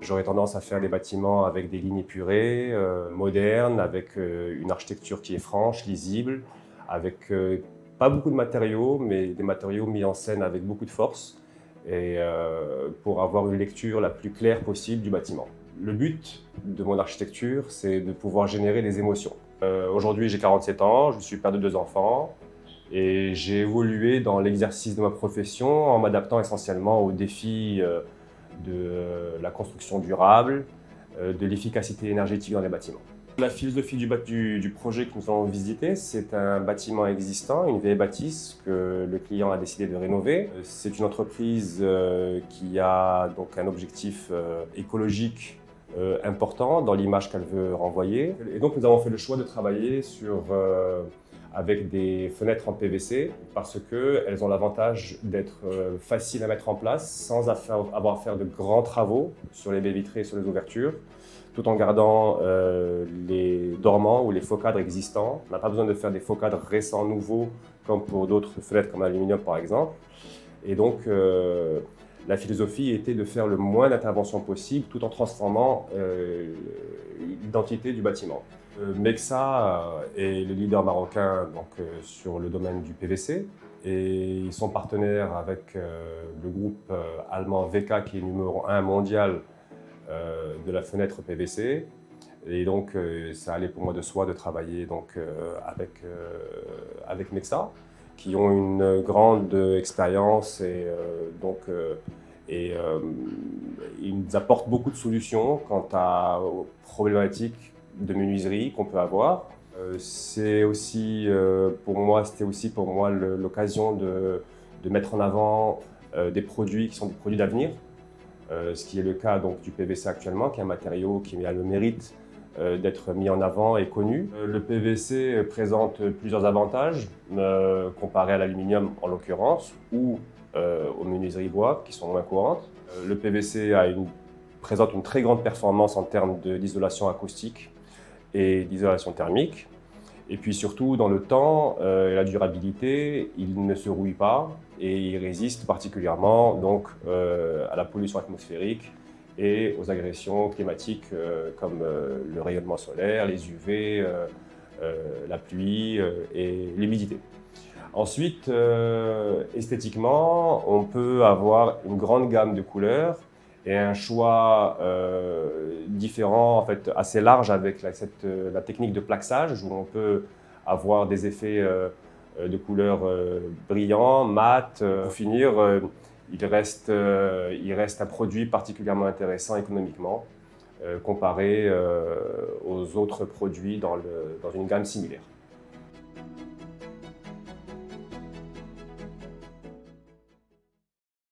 J'aurais tendance à faire des bâtiments avec des lignes épurées, modernes, avec une architecture qui est franche, lisible, avec pas beaucoup de matériaux, mais des matériaux mis en scène avec beaucoup de force, et pour avoir une lecture la plus claire possible du bâtiment. Le but de mon architecture, c'est de pouvoir générer des émotions. Aujourd'hui, j'ai 47 ans, je suis père de 2 enfants, et j'ai évolué dans l'exercice de ma profession en m'adaptant essentiellement aux défis de la construction durable, de l'efficacité énergétique dans les bâtiments. La philosophie du projet que nous allons visiter, c'est un bâtiment existant, une vieille bâtisse que le client a décidé de rénover. C'est une entreprise qui a donc un objectif écologique important dans l'image qu'elle veut renvoyer. Et donc nous avons fait le choix de travailler avec des fenêtres en PVC parce qu'elles ont l'avantage d'être faciles à mettre en place sans avoir à faire de grands travaux sur les baies vitrées et sur les ouvertures, tout en gardant les dormants ou les faux cadres existants. On n'a pas besoin de faire des faux cadres récents, nouveaux, comme pour d'autres fenêtres comme l'aluminium par exemple. Et donc la philosophie était de faire le moins d'interventions possible tout en transformant l'identité du bâtiment. Mexa est le leader marocain sur le domaine du PVC et ils sont partenaires avec le groupe allemand WEKA qui est numéro 1 mondial de la fenêtre PVC. Et donc ça allait pour moi de soi de travailler avec Mexa qui ont une grande expérience et ils nous apportent beaucoup de solutions quant aux problématiques de menuiserie qu'on peut avoir. C'était aussi pour moi l'occasion de mettre en avant des produits qui sont des produits d'avenir, ce qui est le cas donc, du PVC actuellement, qui est un matériau qui a le mérite d'être mis en avant et connu. Le PVC présente plusieurs avantages comparé à l'aluminium en l'occurrence ou aux menuiseries bois qui sont moins courantes. Le PVC présente une très grande performance en termes d'isolation acoustique et d'isolation thermique. Et puis surtout, dans le temps et la durabilité, il ne se rouille pas et il résiste particulièrement donc, à la pollution atmosphérique et aux agressions climatiques comme le rayonnement solaire, les UV, la pluie et l'humidité. Ensuite, esthétiquement, on peut avoir une grande gamme de couleurs et un choix différent, en fait, assez large avec la technique de plaxage où on peut avoir des effets de couleurs brillants, mat. Pour finir, il reste un produit particulièrement intéressant économiquement comparé aux autres produits dans une gamme similaire.